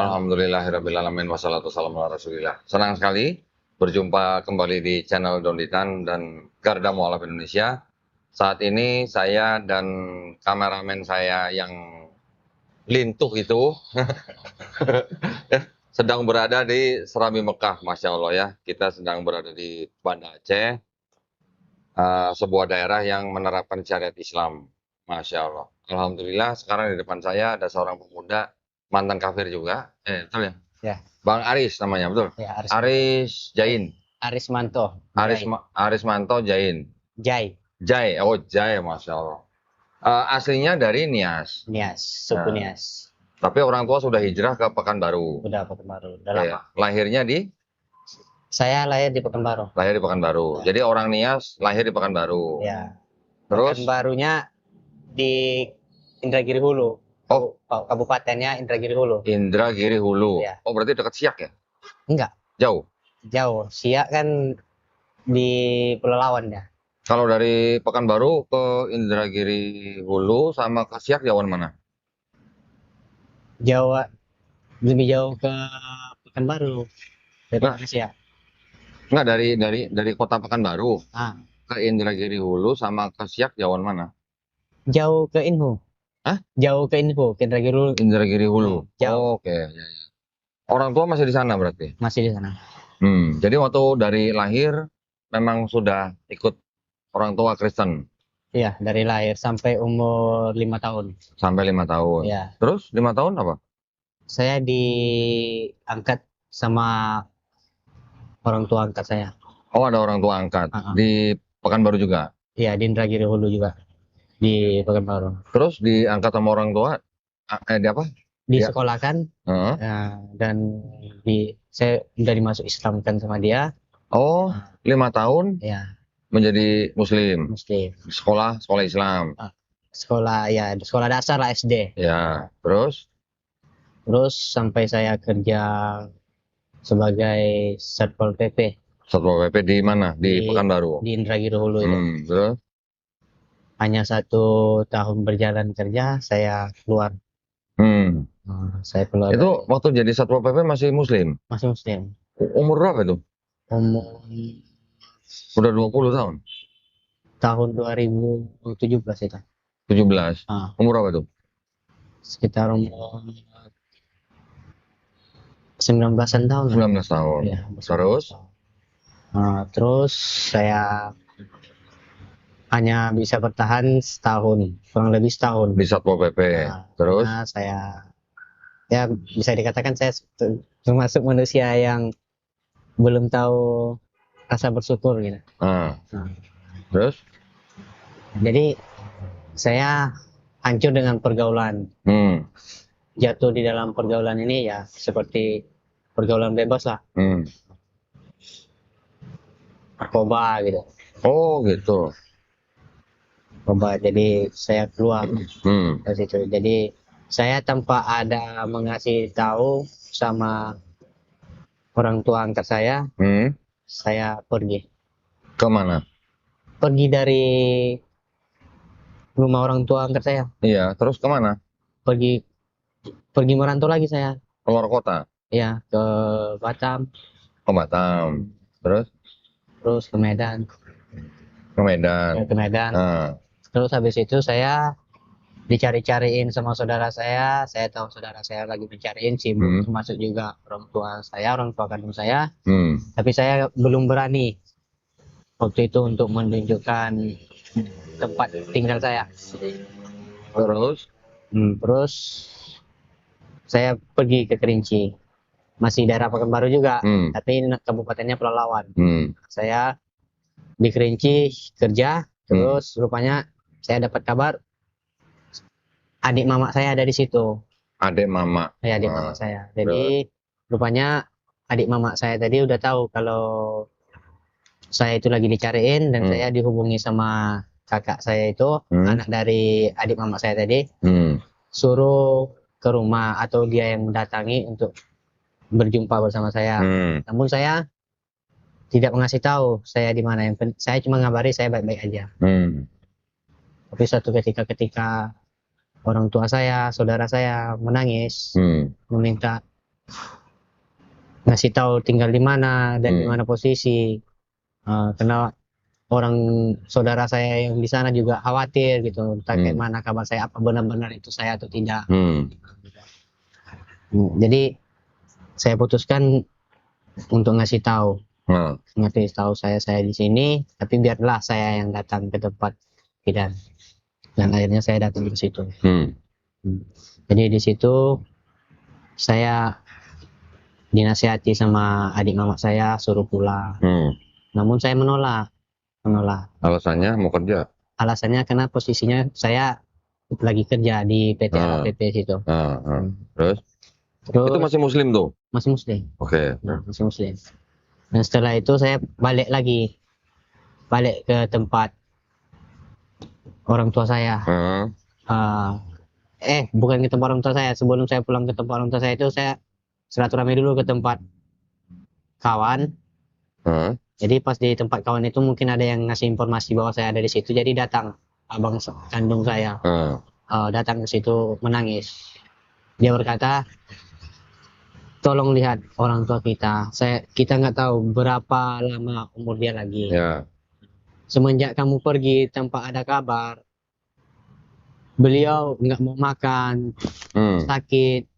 Alhamdulillahirrabbilalamin wassalatu wassalamu ala rasulillah. Senang sekali berjumpa kembali di channel Donditan dan Garda Mualaf Indonesia. Saat ini saya dan kameramen saya yang lintuh itu sedang berada di Serambi Mekah, Masya Allah ya. Kita sedang berada di Banda Aceh, sebuah daerah yang menerapkan syariat Islam. Masya Allah. Alhamdulillah sekarang di depan saya ada seorang pemuda mantan kafir juga. Betul ya? Ya, Bang Aris namanya, betul? ya Aris Jain. Arismanto. Aris Manto Jain. Jai. Jai, oh Jai, Masya Allah. Aslinya dari Nias. Nias, suku Nah. Nias. Tapi orang tua sudah hijrah ke Pekanbaru. Udah Pekanbaru, udah Iya. lama. Lahirnya di? Saya lahir di Pekanbaru. Lahir di Pekanbaru. Ya. Jadi orang Nias lahir di Pekanbaru. Ya. Terus? Pekanbarunya di Indragiri Hulu. Oh, Kabupatennya Indragiri Hulu. Indragiri Hulu. Ya. Oh, berarti dekat Siak ya? Enggak, Jauh. jauh. Siak kan di Pulau Lawan ya. Kalau dari Pekanbaru ke Indragiri Hulu sama ke Siak jauhan mana? Jawa lebih jauh ke Pekanbaru daripada ke Siak. Enggak, dari kota Pekanbaru Ah, ke Indragiri Hulu sama ke Siak jauhan mana? jauh ke Inhu. Hah? Jauh ke Inhu, ke Indragiri Hulu. Indragiri Hulu. Jauh. Oh, oke. Ya, ya. Orang tua masih di sana berarti? Masih di sana. Jadi waktu dari lahir memang sudah ikut orang tua Kristen Iya, dari lahir sampai umur 5 tahun. sampai 5 tahun. Ya, Terus 5 tahun apa? saya diangkat sama orang tua angkat saya. Oh, ada orang tua angkat di Pekanbaru juga. Iya, di Indragiri Hulu juga. Di Pekanbaru. Terus diangkat sama orang tua di apa? Ya. Disekolahkan Heeh. dan saya udah dimasuk Islamkan sama dia. Oh, 5 tahun Ya, menjadi Muslim. Muslim. Sekolah Islam. Sekolah dasar lah SD. Ya, terus Terus sampai saya kerja sebagai Satpol PP Satpol PP di mana? Di Pekanbaru. di Indragiri Hulu itu. Terus? Hanya 1 tahun berjalan kerja, saya keluar. Saya keluar. Itu waktu jadi Satpol PP masih Muslim? Masih Muslim. Umur berapa itu? Umur Udah 20 tahun? tahun 2017 itu. 17? Umur berapa itu? Sekitar umur 19-an tahun. 19 tahun. Ya, Terus? Terus saya hanya bisa bertahan setahun, kurang lebih setahun. Di Satpol PP. Terus? Karena saya, ya bisa dikatakan saya termasuk manusia yang belum tahu rasa bersyukur gitu. Terus? Jadi saya hancur dengan pergaulan. Jatuh di dalam pergaulan ini ya seperti pergaulan bebas lah. Narkoba gitu. Oh gitu. Narkoba, jadi saya keluar dari situ. Jadi saya tanpa ada mengasih tahu sama orang tua angkat saya pergi. Kemana? Pergi dari rumah orang tua angkat saya. Iya, terus kemana? Pergi merantau lagi saya. Keluar kota? Ya, ke Batam. Ke Batam. Terus ke Medan. Ke Medan. Ya, ke Medan. Terus habis itu saya dicari-cariin sama saudara saya tahu saudara saya lagi mencariin sibuk, termasuk juga orang tua kandung saya. Tapi saya belum berani waktu itu untuk menunjukkan tempat tinggal saya. Terus saya pergi ke Kerinci, masih daerah Pekanbaru juga, tapi kabupatennya Pulau Lawan. Saya di Kerinci kerja, terus rupanya saya dapat kabar adik mama saya ada di situ. Adik mama? Ya, adik mama saya. Jadi rupanya adik mama saya tadi udah tahu kalau saya itu lagi dicariin dan saya dihubungi sama kakak saya itu, anak dari adik mama saya tadi, suruh ke rumah atau dia yang mendatangi untuk berjumpa bersama saya. Namun saya tidak mengasih tahu saya di mana. Saya cuma ngabari saya baik-baik aja. Tapi suatu ketika orang tua saya, saudara saya menangis, meminta ngasih tahu tinggal di mana dan di mana posisi. Karena orang saudara saya yang di sana juga khawatir gitu, entah kayak mana kabar saya, apa benar-benar itu saya atau tidak. Jadi saya putuskan untuk ngasih tahu saya di sini, tapi biarlah saya yang datang ke tempat bidan. Dan akhirnya saya datang ke situ. Jadi di situ saya dinasihati sama adik mama saya suruh pulang. Namun saya menolak. Alasannya mau kerja? Alasannya karena posisinya saya lagi kerja di PT LPP situ. Terus itu masih muslim tuh? Masih muslim. Oke. Masih muslim. Dan setelah itu saya balik ke tempat orang tua saya. Bukan ke tempat orang tua saya. Sebelum saya pulang ke tempat orang tua saya itu saya silaturahmi dulu ke tempat kawan. Jadi pas di tempat kawan itu mungkin ada yang ngasih informasi bahwa saya ada di situ. Jadi datang abang kandung saya, datang ke situ menangis. Dia berkata, tolong lihat orang tua kita. Kita nggak tahu berapa lama umur dia lagi. Semenjak kamu pergi tanpa ada kabar, beliau nggak mau makan, sakit.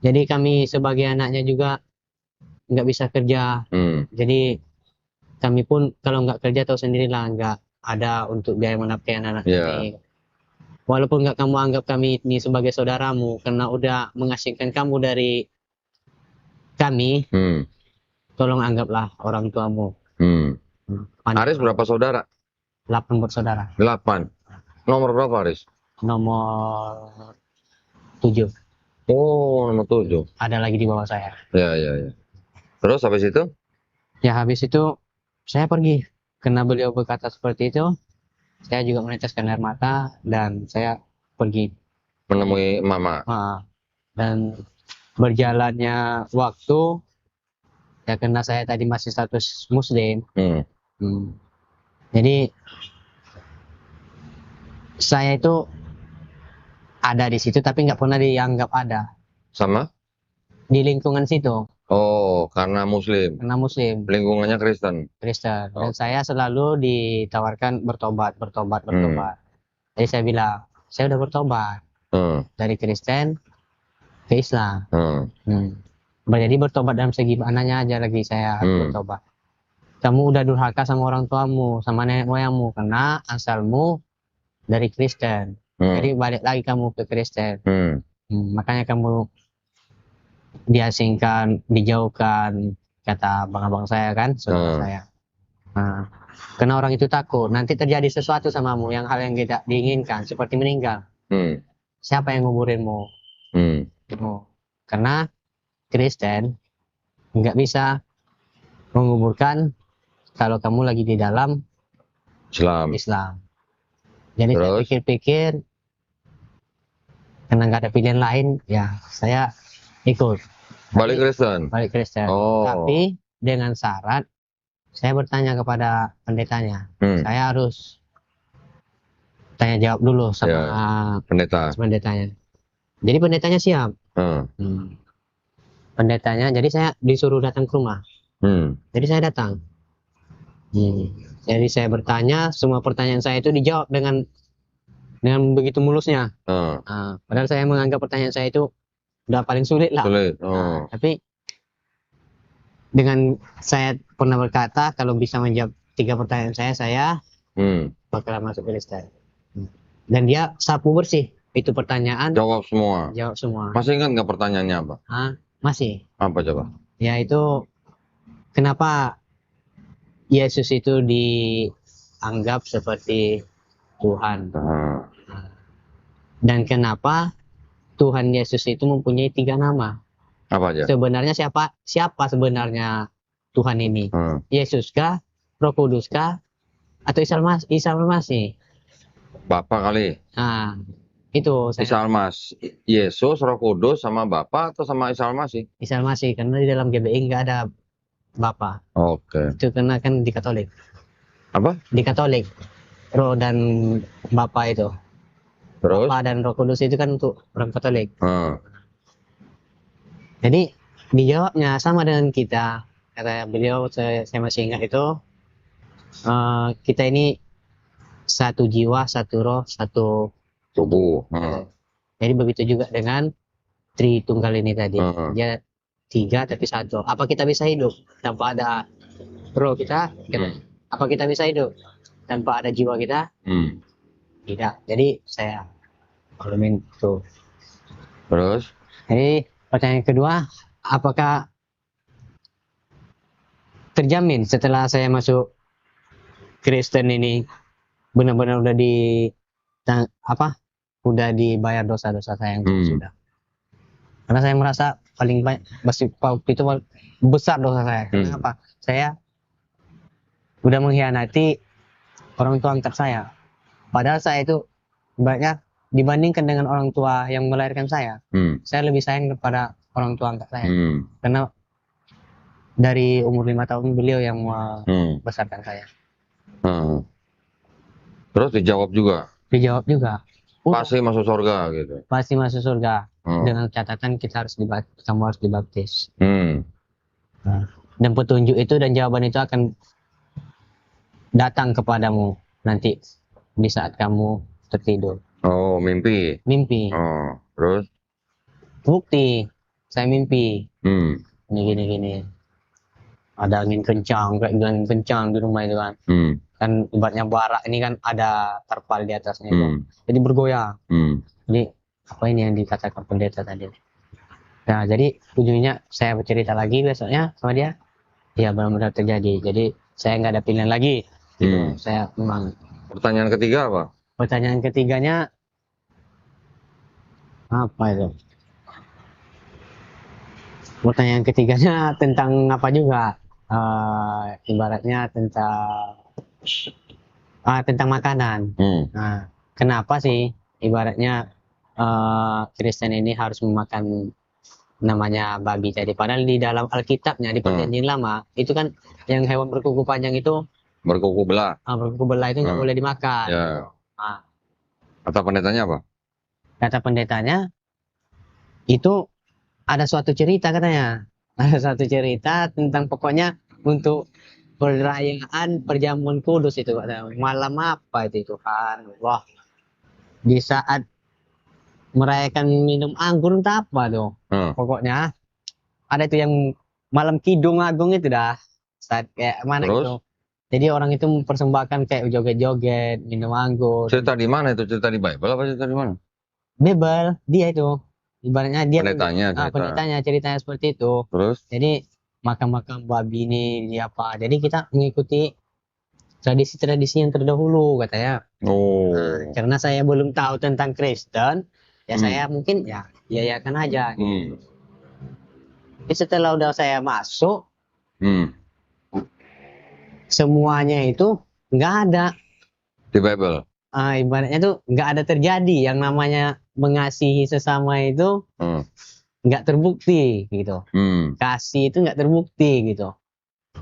Jadi kami sebagai anaknya juga nggak bisa kerja. Jadi kami pun kalau nggak kerja tahu sendirilah, nggak ada untuk biaya menafkahi anak-anak kami. Walaupun nggak kamu anggap kami ini sebagai saudaramu, karena udah mengasingkan kamu dari kami, tolong anggaplah orang tuamu. Aris berapa saudara? 8 bersaudara. 8. Nomor berapa Aris? Nomor 7. Oh, nomor 7. Ada lagi di bawah saya. Ya. Terus habis itu? Ya habis itu saya pergi. Karena beliau berkata seperti itu, saya juga meneteskan air mata dan saya pergi menemui mama. Dan berjalannya waktu, ya karena saya tadi masih status muslim, jadi saya itu ada di situ tapi nggak pernah dianggap ada. Sama? Di lingkungan situ. Oh, karena muslim. Karena muslim. Lingkungannya Kristen. Dan saya selalu ditawarkan bertobat. Jadi saya bilang, saya udah bertobat dari Kristen ke Islam. Jadi bertobat dalam segi mananya aja lagi saya bertobat. Kamu udah durhaka sama orang tuamu, sama nenek moyangmu, karena asalmu dari Kristen. Jadi balik lagi kamu ke Kristen. Makanya kamu diasingkan, dijauhkan, kata abang-abang saya kan, saudara saya. Karena orang itu takut nanti terjadi sesuatu samamu, hal yang tidak diinginkan, seperti meninggal. Siapa yang nguburinmu? Karena Kristen nggak bisa menguburkan kalau kamu lagi di dalam Islam. Jadi saya pikir-pikir, karena nggak ada pilihan lain, ya saya ikut. Balik Kristen. Tapi dengan syarat saya bertanya kepada pendetanya. Saya harus tanya jawab dulu sama pendetanya. Jadi pendetanya siap. Pendetanya, jadi saya disuruh datang ke rumah. Jadi saya datang. Jadi saya bertanya, semua pertanyaan saya itu dijawab dengan begitu mulusnya. Padahal saya menganggap pertanyaan saya itu udah paling sulit lah. Tapi dengan saya pernah berkata kalau bisa menjawab 3 pertanyaan saya bakal masuk Kristen. Dan dia sapu bersih itu pertanyaan. Jawab semua. Masih ingat nggak pertanyaannya apa? Masih. Apa coba? Ya itu, kenapa Yesus itu dianggap seperti Tuhan? Dan kenapa Tuhan Yesus itu mempunyai 3 nama? Apa aja? Sebenarnya siapa sebenarnya Tuhan ini? Yesus kah, Roh Kudus kah, atau Isa Almasih? Bapa kali. Itu Isa Almasih, Yesus, Roh Kudus, sama Bapa atau sama Isa Almasih? Isa Almasih, karena di dalam GBI nggak ada Bapa. Itu karena kan di Katolik. Apa? Di Katolik, Roh dan Bapa itu. Terus? Bapa dan Roh Kudus itu kan untuk orang Katolik. Jadi dijawabnya sama dengan kita, kata beliau, saya masih ingat itu, kita ini satu jiwa, satu roh, satu Tubuh. Jadi begitu juga dengan Tritunggal ini tadi. Dia tiga tapi satu. Apa kita bisa hidup tanpa ada roh kita? Apa kita bisa hidup tanpa ada jiwa kita? Tidak. Jadi saya maklumin itu. Terus? Jadi pertanyaan kedua, apakah terjamin setelah saya masuk Kristen ini benar-benar udah udah dibayar dosa-dosa saya yang sudah. Karena saya merasa paling banyak waktu itu besar dosa saya. Kenapa? Saya udah mengkhianati orang tua angkat saya. Padahal saya itu banyak dibandingkan dengan orang tua yang melahirkan saya lebih sayang kepada orang tua angkat saya. Karena dari umur 5 tahun beliau yang membesarkan saya. Terus dijawab juga? Dijawab juga. Pasti masuk surga gitu? Pasti masuk surga. Dengan catatan kamu harus dibaptis. Nah, dan petunjuk itu dan jawaban itu akan datang kepadamu nanti di saat kamu tertidur. Oh, mimpi? Mimpi. Oh, terus? Bukti, saya mimpi. Gini. Ada angin kencang, kayak angin kencang di rumah itu kan. Kan ibaratnya barak ini kan ada terpal di atasnya itu. Jadi bergoyang. Jadi apa ini yang dikatakan pendeta tadi? Nah, jadi ujungnya saya bercerita lagi besoknya sama dia. Ya benar-benar terjadi. Jadi saya nggak ada pilihan lagi. Gitu. Saya memang. Pertanyaan ketiga apa? Pertanyaan ketiganya apa itu? Pertanyaan ketiganya tentang apa juga? Ibaratnya tentang makanan. Nah, kenapa sih ibaratnya Kristen ini harus memakan namanya babi tadi? Padahal di dalam Alkitabnya di Perjanjian Lama itu kan yang hewan berkuku panjang itu berkuku belah. Berkuku belah itu nggak boleh dimakan. Ya. Kata pendetanya apa? Kata pendetanya itu ada suatu cerita katanya. Ada suatu cerita tentang pokoknya untuk perayaan perjamuan kudus itu katanya. Malam apa itu kan? Wah, di saat merayakan minum anggur entah apa tuh. Pokoknya ada itu yang malam Kidung Agung itu dah. Saat kayak mana gitu. Jadi orang itu mempersembahkan kayak joget-joget, minum anggur. Cerita di mana itu? Cerita di Bible apa cerita di mana? Bible, dia itu. Ibaratnya dia pendetanya ceritanya seperti itu. Terus? Jadi makan-makan babi ini dia apa? Jadi kita mengikuti tradisi-tradisi yang terdahulu katanya. Nah, karena saya belum tahu tentang Kristen, ya saya mungkin ya kan aja. Tapi setelah udah saya masuk, semuanya itu nggak ada di Bible. Ibaratnya tuh nggak ada terjadi yang namanya mengasihi sesama itu nggak terbukti gitu. Kasih itu nggak terbukti gitu.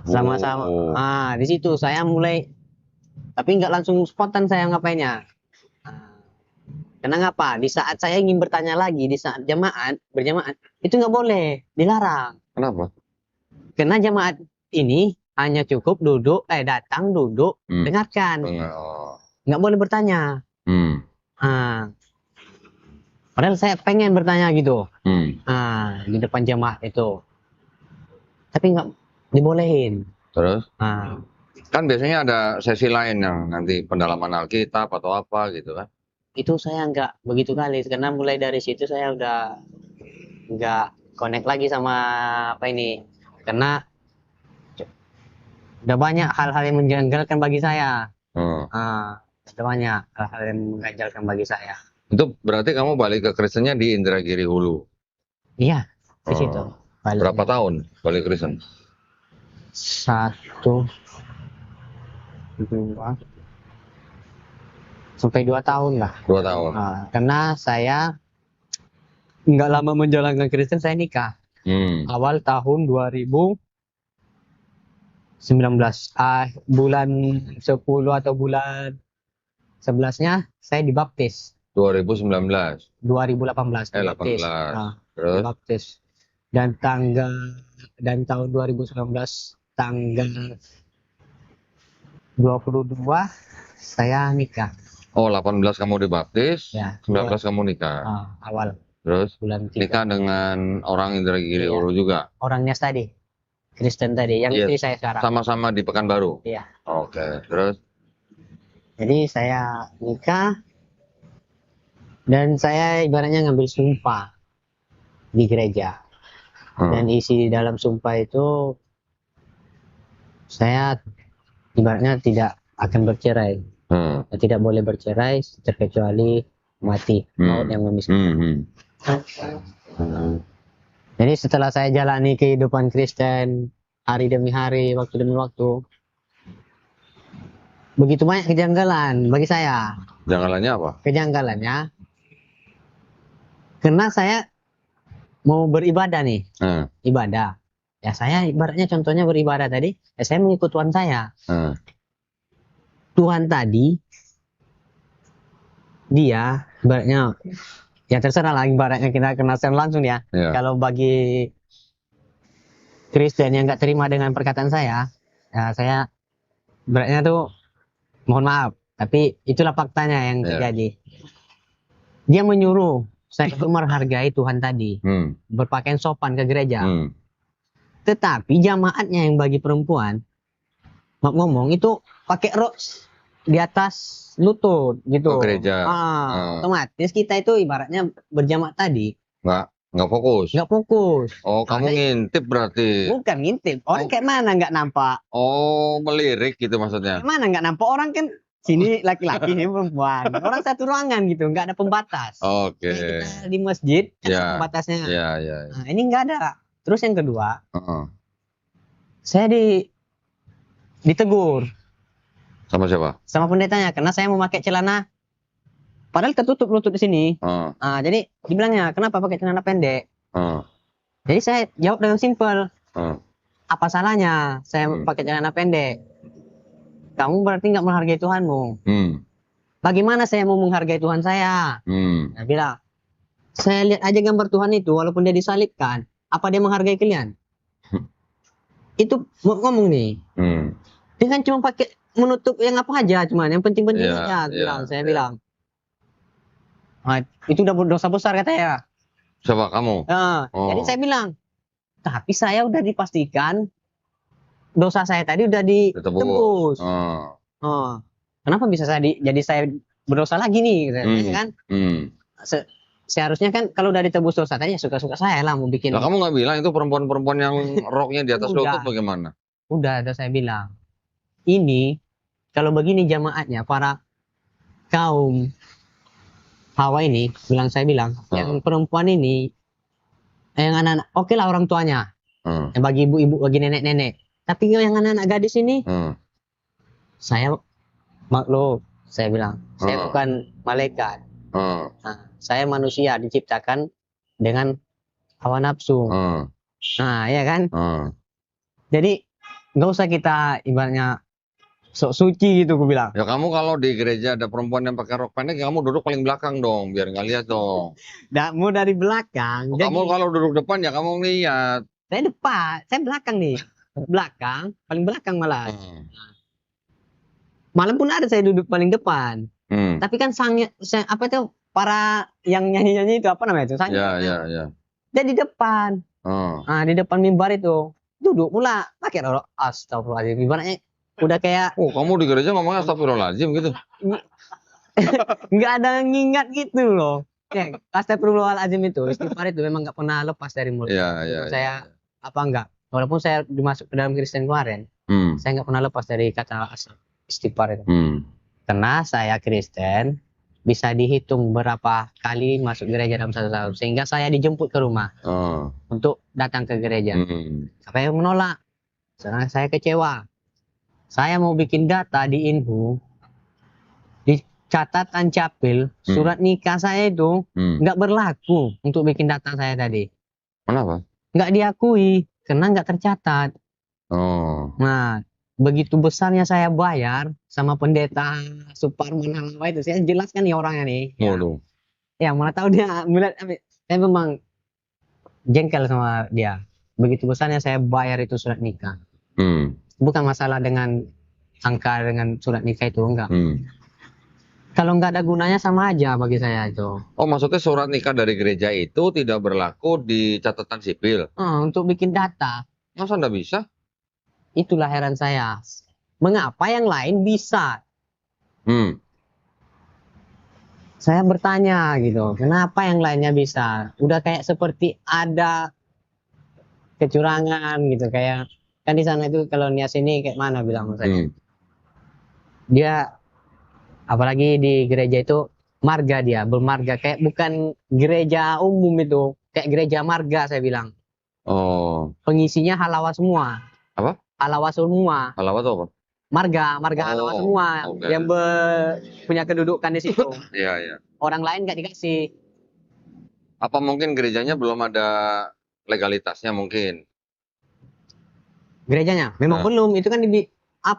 Sama-sama. Di situ saya mulai, tapi nggak langsung spontan saya ngapainnya. Karena ngapa? Di saat saya ingin bertanya lagi, di saat berjamaat itu nggak boleh, dilarang. Kenapa? Karena jamaat ini hanya cukup datang duduk, dengarkan. Nggak boleh bertanya. Padahal saya pengen bertanya gitu. Di depan jemaat itu. Tapi nggak dibolehin. Terus? Kan biasanya ada sesi lain yang nanti pendalaman Alkitab atau apa gitu kan? Itu saya nggak begitu kali. Karena mulai dari situ saya udah nggak connect lagi sama apa ini. Karena udah banyak hal-hal yang menjengkelkan bagi saya. Udah banyak hal-hal yang mengganjalkan bagi saya. Itu berarti kamu balik ke Kristennya di Indragiri Hulu? Iya, di situ. Berapa tahun balik Kristen? 1, 2, sampai 2 tahun lah. 2 tahun. Karena saya nggak lama menjalankan Kristen, saya nikah. Awal tahun 2019. Bulan 10 atau bulan 11-nya saya dibaptis. 2019. 2018. 18. Terus? Dibaptis. dan tahun 2019 tanggal 22 saya nikah. Oh, 18 kamu dibaptis, Ya, 19 kamu nikah. awal Terus bulan 3. nikah dengan orang Indragiri Iya. Ulu juga. Orangnya tadi, Kristen tadi, yang Yes. istri saya sekarang. Sama-sama di Pekanbaru. Iya. Oke, terus Jadi saya nikah dan saya ibaratnya ngambil sumpah di gereja. Dan isi di dalam sumpah itu saya ibaratnya tidak akan bercerai. Tidak boleh bercerai terkecuali mati, maut yang memisahkan. Jadi setelah saya jalani kehidupan Kristen hari demi hari, waktu demi waktu, begitu banyak kejanggalan bagi saya. Kejanggalannya apa? Kejanggalannya karena saya mau beribadah nih, ibadah. Ya saya ibaratnya contohnya beribadah tadi, ya saya mengikut Tuhan saya. Tuhan tadi dia ibaratnya ya terserah lah, ibaratnya kita kenal langsung ya. Kalau bagi Kristen yang nggak terima dengan perkataan saya, ya saya ibaratnya tuh mohon maaf, tapi itulah faktanya yang terjadi. Dia menyuruh saya itu menghargai Tuhan tadi, berpakaian sopan ke gereja. Tetapi jamaatnya yang bagi perempuan, ngomong itu pakai rok di atas lutut gitu. Gereja. Otomatis kita itu ibaratnya berjamaah tadi. Nggak fokus. Nggak fokus. Oh, kamu ngintip berarti? Bukan ngintip. Orang kayak mana nggak nampak? Oh, melirik gitu maksudnya? Kayak mana nggak nampak? Orang kan sini laki-laki, ini perempuan. Orang satu ruangan gitu, nggak ada pembatas. Oke. Kita di masjid ada pembatasnya. Nah, ini nggak ada. Terus yang kedua, saya ditegur. Sama siapa? Sama pendetanya, karena saya memakai celana padahal tertutup lutut di sini. Jadi dibilangnya, kenapa pakai celana pendek? Jadi saya jawab dengan simpel. Apa salahnya saya pakai celana pendek? Kamu berarti nggak menghargai Tuhanmu. Bagaimana saya mau menghargai Tuhan saya? Saya bilang, saya lihat aja gambar Tuhan itu, walaupun dia disalibkan, apa dia menghargai kalian? Itu ngomong nih. Dengan cuma pakai menutup yang apa aja, cuman yang penting-penting aja. Saya bilang. Nah, itu udah dosa besar katanya. Coba kamu. Jadi saya bilang, tapi saya udah dipastikan dosa saya tadi udah ditebus. Kenapa bisa jadi saya berdosa lagi nih, kan? Seharusnya kan kalau udah ditebus dosa tadi ya suka-suka saya lah mau bikin. Nah, kamu nggak bilang itu perempuan-perempuan yang roknya di atas lutut bagaimana? Udah saya bilang. Ini kalau begini jamaatnya para kaum Hawa ini saya bilang yang perempuan ini yang anak-anak oke lah orang tuanya, yang bagi ibu-ibu, bagi nenek-nenek, tapi yang anak-anak gadis ini saya maklum, saya bilang saya bukan malaikat, saya manusia diciptakan dengan hawa nafsu. Ya kan, jadi nggak usah kita ibaratnya sok suci gitu, aku bilang. Ya kamu kalau di gereja ada perempuan yang pakai rok pendek, kamu duduk paling belakang dong, biar nggak lihat dong. Nggak mau dari belakang. Kamu kalau duduk depan ya kamu lihat. Saya depan, saya belakang nih, belakang, paling belakang malah. Malam pun ada saya duduk paling depan. Tapi kan apa itu para yang nyanyi-nyanyi itu apa namanya itu? Ya. Dia di depan. Di depan mimbar itu duduk pula pakai rok. Astagfirullahaladzim, ibaratnya udah kayak kamu di gereja ngomongnya astagfirullahaladzim gitu. Nggak ada ngingat gitu loh. Astagfirullahaladzim itu istighfar itu memang nggak pernah lepas dari mulut. Saya apa enggak, walaupun saya dimasuk ke dalam Kristen kemarin, saya nggak pernah lepas dari kata istighfar itu. Karena saya Kristen, bisa dihitung berapa kali masuk gereja dalam satu tahun, sehingga saya dijemput ke rumah untuk datang ke gereja. Saya menolak, karena saya kecewa. Saya mau bikin data di Inhu, di catatan capil, surat nikah saya itu nggak berlaku untuk bikin data saya tadi. Kenapa? Nggak diakui, karena nggak tercatat. Nah, begitu besarnya saya bayar sama pendeta Suparman Halawa itu, saya jelaskan nih orangnya nih. Ya, mana tahu dia melihat, saya memang jengkel sama dia. Begitu besarnya saya bayar itu surat nikah. Bukan masalah dengan angka dengan surat nikah itu, enggak. Kalau nggak ada gunanya sama aja bagi saya itu. Oh, maksudnya surat nikah dari gereja itu tidak berlaku di catatan sipil? Untuk bikin data. Masa nggak bisa? Itulah heran saya. Mengapa yang lain bisa? Saya bertanya gitu, kenapa yang lainnya bisa? Udah kayak seperti ada kecurangan gitu, kayak kan di sana itu kalau niat sini kayak mana bilang saya. Dia apalagi di gereja itu marga, dia bermarga, kayak bukan gereja umum itu, kayak gereja marga saya bilang. Oh. Pengisinya halawa semua. Apa? Halawa semua. Halawa itu apa? Marga halawa semua yang punya kedudukan di situ. Iya. Orang lain nggak dikasih. Apa mungkin gerejanya belum ada legalitasnya mungkin? Gerejanya memang belum, itu kan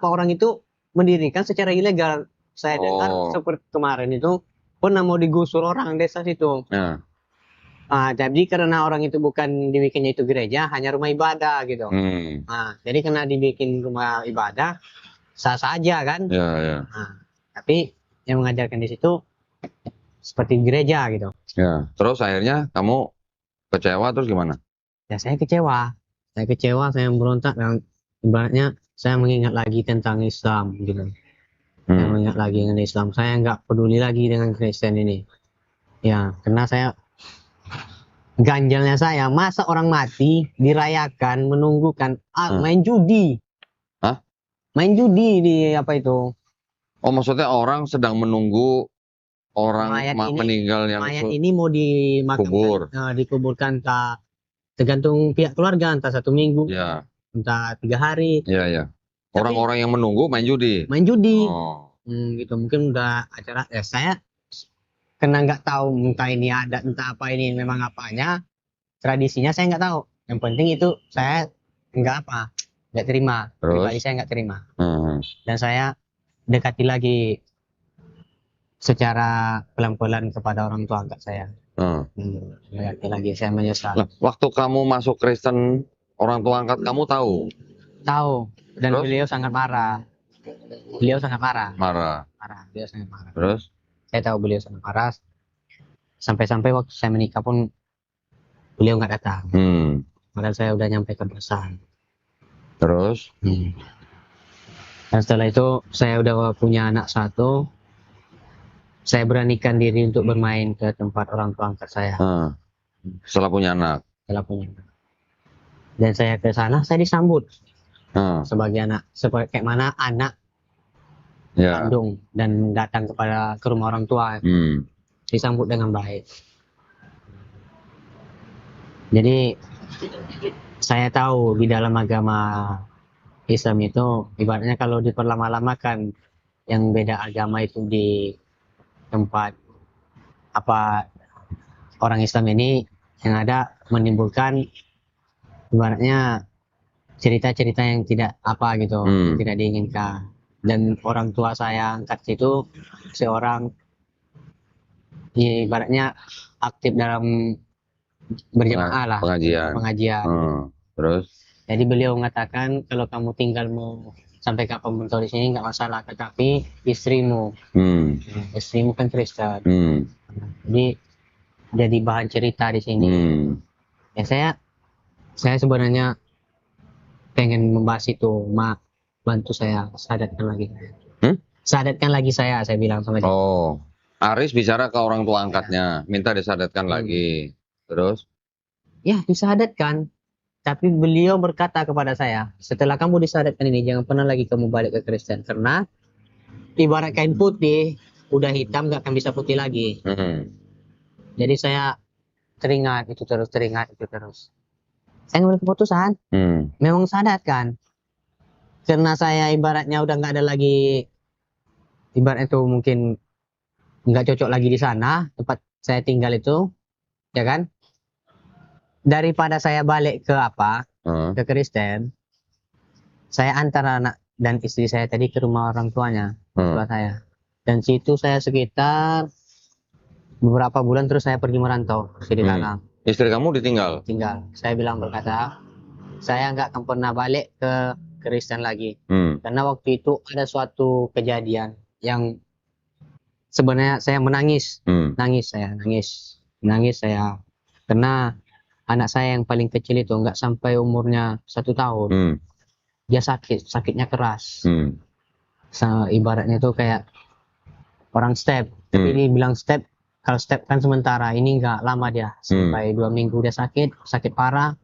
orang itu mendirikan secara ilegal. Saya dengar seperti kemarin itu pernah mau digusur orang desa situ. Jadi karena orang itu bukan dibikinnya itu gereja, hanya rumah ibadah gitu. Jadi karena dibikin rumah ibadah sah saja kan. Tapi yang mengajarkan di situ seperti gereja gitu. Terus akhirnya kamu kecewa, terus gimana? Ya saya kecewa, saya memberontak, dan ibaratnya saya mengingat lagi tentang Islam gitu. Saya mengingat lagi dengan Islam, saya nggak peduli lagi dengan Kristen ini. Ya, karena saya ganjalnya saya, masa orang mati dirayakan, menunggukan main judi. Main judi di apa itu? Oh, maksudnya orang sedang menunggu orang meninggal yang mayat ini mau dimakamkan, dikuburkan, tergantung pihak keluarga, entah 1 minggu, entah 3 hari. Orang-orang yang menunggu main judi. Gitu, mungkin udah acara. Saya karena nggak tahu entah ini adat, entah apa ini memang apanya, tradisinya saya nggak tahu. Yang penting itu saya nggak terima. Pribadi saya nggak terima. Dan saya dekati lagi secara pelan-pelan kepada orang tua angkat saya. Dekati lagi, saya menyesal. Waktu kamu masuk Kristen, orang tua angkat kamu tahu? Tahu. Dan beliau sangat marah. Beliau sangat marah. Beliau sangat marah. Terus? Saya tahu beliau sangat marah. Sampai-sampai waktu saya menikah pun beliau nggak datang. Padahal saya udah nyampaikan pesan. Terus? Dan setelah itu saya udah punya anak 1. Saya beranikan diri untuk bermain ke tempat orang tua angkat saya. Setelah punya anak? Setelah punya anak. Dan saya ke sana, saya disambut. Sebagai anak, seperti kayak mana anak kandung dan datang ke rumah orang tua, disambut dengan baik. Jadi saya tahu di dalam agama Islam itu ibaratnya kalau diperlama-lamakan yang beda agama itu di tempat orang Islam ini, yang ada menimbulkan ibaratnya cerita-cerita yang tidak tidak diinginkan. Dan orang tua saya angkat itu seorang ibaratnya aktif dalam berjamaah lah, pengajian. Terus? Jadi beliau mengatakan kalau kamu tinggal mau sampai kapan pun di sini nggak masalah, tetapi istrimu kan Kristen. Jadi bahan cerita di sini. Ya saya sebenarnya pengen membahas itu, bantu saya sadarkan lagi. Sadarkan lagi saya bilang sama dia. Aris bicara ke orang tua angkatnya, minta disadarkan lagi. Terus? Ya, disadarkan. Tapi beliau berkata kepada saya, setelah kamu disadarkan ini, jangan pernah lagi kamu balik ke Kristen. Karena ibarat kain putih, udah hitam gak akan bisa putih lagi. Jadi saya teringat itu terus. Saya ngambil keputusan, memang sadarkan. Karena saya ibaratnya udah nggak ada lagi, ibaratnya itu mungkin nggak cocok lagi di sana tempat saya tinggal itu, ya kan? Daripada saya balik ke Kristen, saya antar anak dan istri saya tadi ke rumah orang tuanya, tua saya. Dan situ saya sekitar beberapa bulan, terus saya pergi merantau di dalam. Istri kamu ditinggal? tinggal. Saya bilang berkata, saya nggak akan pernah balik ke Kristen lagi. Karena waktu itu ada suatu kejadian yang sebenarnya saya menangis. Nangis saya. Karena anak saya yang paling kecil itu nggak sampai umurnya 1 tahun. Dia sakitnya keras. Ibaratnya tuh kayak orang step. Tapi ini bilang step, kalau step kan sementara, ini nggak lama dia. Sampai 2 minggu dia sakit parah.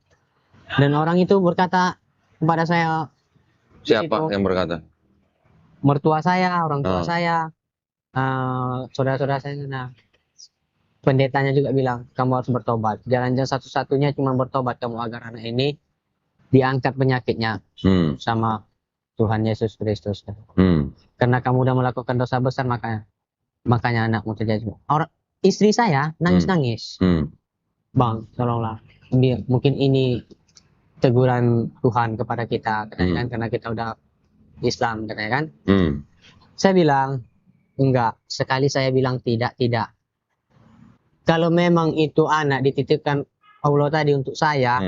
Dan orang itu berkata kepada saya, Siapa yang berkata? mertua saya, orang tua saya, saudara-saudara saya. Nah, pendetanya juga bilang, kamu harus bertobat. Jalan-jalan satu-satunya cuma bertobat kamu agar anak ini diangkat penyakitnya sama Tuhan Yesus Kristus. Karena kamu udah melakukan dosa besar, makanya anakmu terjadi. Istri saya nangis-nangis. Bang, tolonglah. Mungkin ini teguran Tuhan kepada kita, kan? Karena kita udah Islam, katanya kan. Saya bilang, enggak. Sekali saya bilang tidak. Kalau memang itu anak dititipkan Allah tadi untuk saya,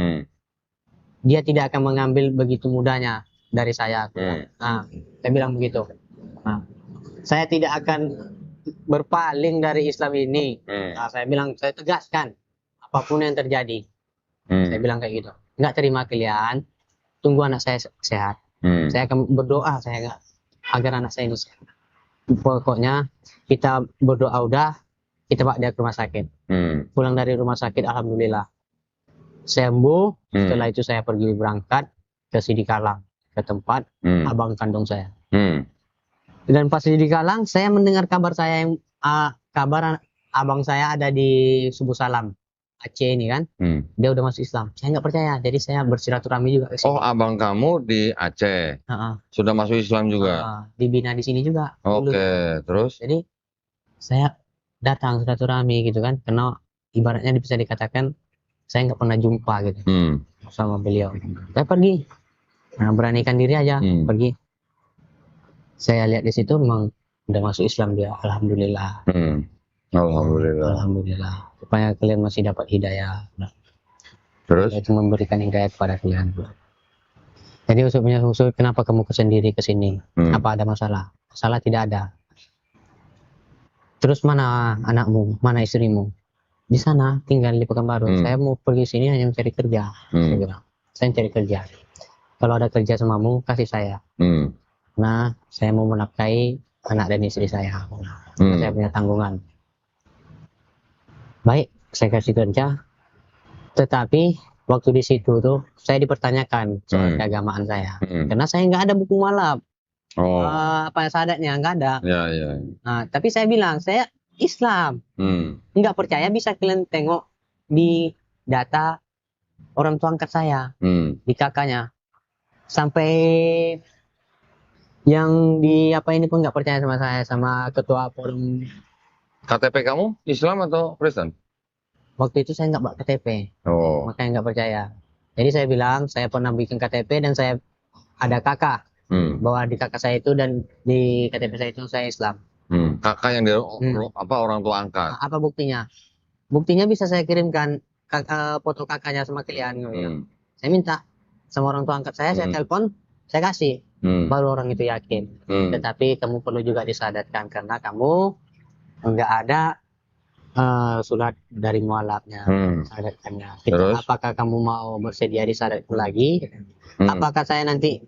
dia tidak akan mengambil begitu mudahnya dari saya. Saya bilang begitu. Saya tidak akan berpaling dari Islam ini. Saya bilang, saya tegaskan apapun yang terjadi. Saya bilang kayak gitu. Nggak terima kalian, tunggu anak saya sehat. Saya akan berdoa agar anak saya ini sehat. Pokoknya kita berdoa udah, kita bawa dia ke rumah sakit. Pulang dari rumah sakit, alhamdulillah sembuh. Setelah itu saya pergi berangkat ke Sidikalang, ke tempat abang kandung saya. Dan pas di Sidikalang, saya mendengar kabar kabar abang saya ada di Subuh Salam Aceh ini kan. Dia udah masuk Islam. Saya nggak percaya, jadi saya bersilaturahmi juga ke sini. Oh, abang kamu di Aceh sudah masuk Islam juga? Dibina di sini juga. Oke, terus? Jadi saya datang silaturahmi gitu kan, karena ibaratnya bisa dikatakan saya nggak pernah jumpa gitu sama beliau. Saya pergi, beranikan diri aja pergi. Saya lihat di situ memang udah masuk Islam dia, alhamdulillah. Alhamdulillah. Supaya kalian masih dapat hidayah. Terus? Itu memberikan hidayah kepada kalian. Jadi usul kenapa kamu sendiri ke sini? Apa ada masalah? Masalah tidak ada. Terus mana anakmu? Mana istrimu? Di sana tinggal di Pekanbaru. Saya mau pergi sini hanya mencari kerja. Saya bilang, saya cari kerja. Kalau ada kerja samamu, kasih saya. Nah, saya mau menafkahi anak dan istri saya. Saya punya tanggungan. Baik, saya kasih kerja. Tetapi waktu di situ tuh saya dipertanyakan soal keagamaan saya. Karena saya nggak ada buku mualaf. Apa syahadatnya nggak ada. Nah, tapi saya bilang saya Islam. Nggak percaya, bisa kalian tengok di data orang tua angkat saya, di kakaknya. Sampai yang di apa ini pun nggak percaya sama saya, sama ketua forum. KTP kamu Islam atau Kristen? Waktu itu saya nggak bawa KTP, makanya nggak percaya. Jadi saya bilang saya pernah bikin KTP dan saya ada kakak, bahwa di kakak saya itu dan di KTP saya itu saya Islam. Kakak yang orang tua angkat. Apa buktinya? Buktinya bisa saya kirimkan foto kakaknya sama kalian. Saya minta sama orang tua angkat saya telepon, saya kasih. Baru orang itu yakin. Tetapi kamu perlu juga disadarkan karena kamu nggak ada surat dari mualafnya, sadatkannya. Apakah kamu mau bersedia disadatku lagi? Apakah saya nanti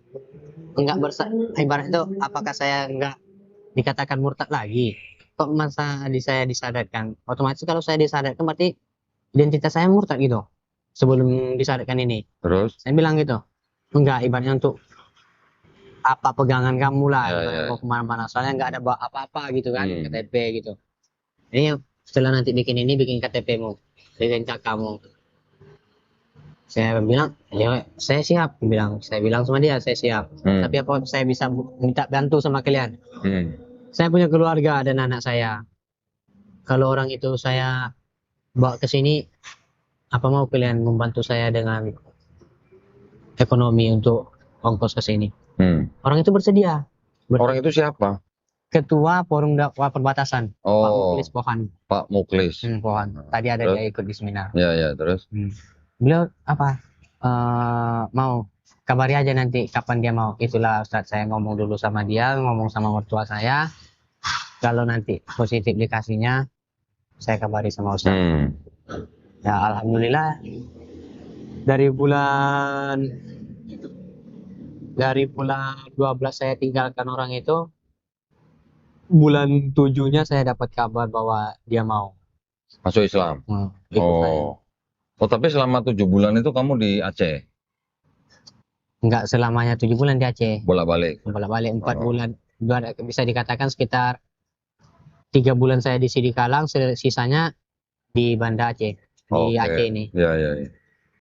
enggak ibarat itu, apakah saya enggak dikatakan murtad lagi? Kok masa saya disadatkan? Otomatis kalau saya disadatkan berarti identitas saya murtad gitu sebelum disadatkan ini. Terus? Saya bilang gitu. Enggak, ibaratnya untuk apa pegangan kamu lah, mau kemana-mana. Soalnya nggak ada apa-apa gitu kan, KTP gitu. Ini setelah nanti bikin KTP-mu, bikin kakakmu. Saya bilang, ya saya siap. Saya bilang sama dia, saya siap. Tapi apa saya bisa minta bantu sama kalian? Saya punya keluarga dan anak saya. Kalau orang itu saya bawa ke sini, apa mau kalian membantu saya dengan ekonomi untuk ongkos ke sini? Orang itu bersedia. Orang itu siapa? ketua forum dakwah perbatasan, Pak Oh, Muklis Pohan. Pak Muklis. Pohan. Tadi ada Terus? dia ikut di seminar. Ya, terus? Beliau apa? Mau kabari aja nanti kapan dia mau. Itulah Ustadz, saya ngomong dulu sama dia, ngomong sama mertua saya. Kalau nanti positif dikasihnya, saya kabari sama Ustadz. Ya alhamdulillah dari bulan 12 saya tinggalkan orang itu, bulan 7-nya saya dapat kabar bahwa dia mau Masuk Islam. ikut saya. Oh, tapi selama 7 bulan itu kamu di Aceh? Enggak selamanya 7 bulan di Aceh. Bolak-balik? Bolak-balik 4 bulan. Bisa dikatakan sekitar 3 bulan saya di Sidikalang, sisanya di Banda Aceh. Di Aceh ini. Ya.